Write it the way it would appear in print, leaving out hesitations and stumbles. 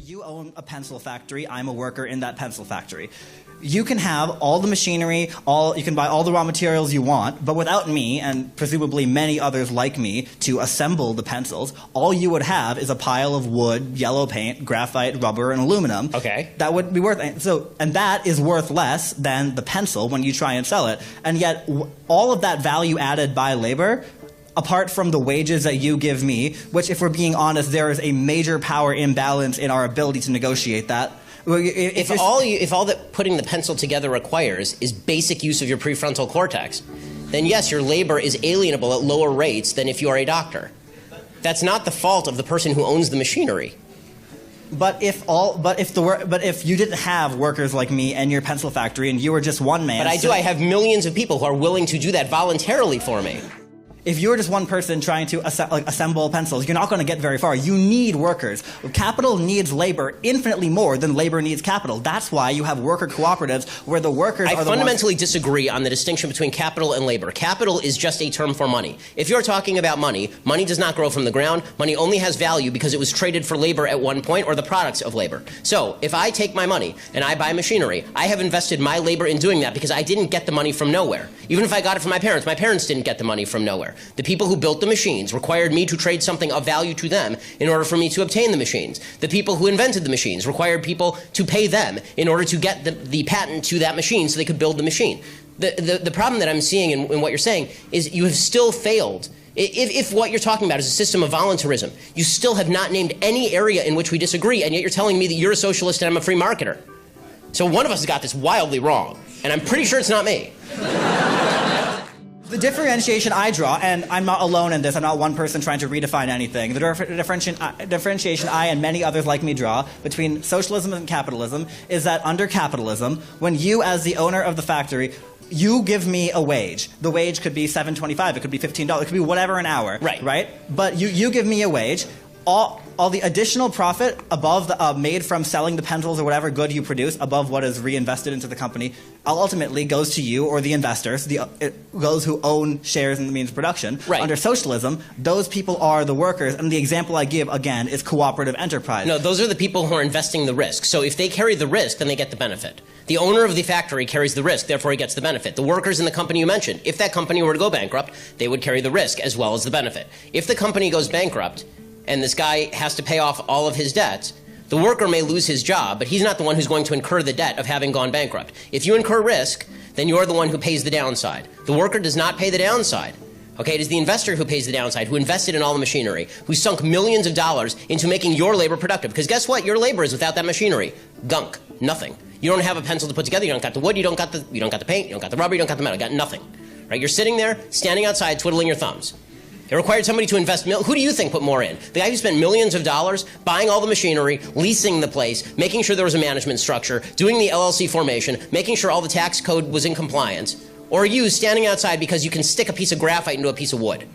you own a pencil factory. I'm a worker in that pencil factory. You can have all the machinery, you can buy all the raw materials you want, but without me, and presumably many others like me, to assemble the pencils, all you would have is a pile of wood, yellow paint, graphite, rubber, and aluminum. Okay. That would be worth, and that is worth less than the pencil when you try and sell it. And yet, all of that value added by labor, apart from the wages that you give me, which, if we're being honest, there is a major power imbalance in our ability to negotiate that. If all that putting the pencil together requires is basic use of your prefrontal cortex, then yes, your labor is alienable at lower rates than if you are a doctor. That's not the fault of the person who owns the machinery. But if you didn't have workers like me and your pencil factory, and you were just one man. But I do. I have millions of people who are willing to do that voluntarily for me. If you're just one person trying to assemble pencils, you're not going to get very far. You need workers. Capital needs labor infinitely more than labor needs capital. That's why you have worker cooperatives where the workers are the ones... I fundamentally disagree on the distinction between capital and labor. Capital is just a term for money. If you're talking about money, money does not grow from the ground. Money only has value because it was traded for labor at one point, or the products of labor. So if I take my money and I buy machinery, I have invested my labor in doing that because I didn't get the money from nowhere. Even if I got it from my parents didn't get the money from nowhere. The people who built the machines required me to trade something of value to them in order for me to obtain the machines. The people who invented the machines required people to pay them in order to get the patent to that machine so they could build the machine. The problem that I'm seeing in what you're saying is you have still failed. If what you're talking about is a system of voluntarism, you still have not named any area in which we disagree, and yet you're telling me that you're a socialist and I'm a free marketer. So one of us has got this wildly wrong, and I'm pretty sure it's not me. The differentiation I draw, and I'm not alone in this, I'm not one person trying to redefine anything, the differentiation I and many others like me draw between socialism and capitalism is that under capitalism, when you as the owner of the factory, you give me a wage. The wage could be $7.25, it could be $15, it could be whatever an hour, right? But you give me a wage. All the additional profit above made from selling the pencils or whatever good you produce above what is reinvested into the company ultimately goes to you or the investors, those who own shares in the means of production. Right. Under socialism, those people are the workers, and the example I give, again, is cooperative enterprise. No, those are the people who are investing the risk. So if they carry the risk, then they get the benefit. The owner of the factory carries the risk, therefore he gets the benefit. The workers in the company you mentioned, if that company were to go bankrupt, they would carry the risk as well as the benefit. If the company goes bankrupt, and this guy has to pay off all of his debts, the worker may lose his job, but he's not the one who's going to incur the debt of having gone bankrupt. If you incur risk, then you're the one who pays the downside. The worker does not pay the downside. Okay, it is the investor who pays the downside, who invested in all the machinery, who sunk millions of dollars into making your labor productive. Because guess what? Your labor is without that machinery. Gunk. Nothing. You don't have a pencil to put together. You don't got the wood. You don't got the paint. You don't got the rubber. You don't got the metal. You got nothing. Right? You're sitting there, standing outside, twiddling your thumbs. It required somebody to invest. Who do you think put more in? The guy who spent millions of dollars buying all the machinery, leasing the place, making sure there was a management structure, doing the LLC formation, making sure all the tax code was in compliance, or you standing outside because you can stick a piece of graphite into a piece of wood?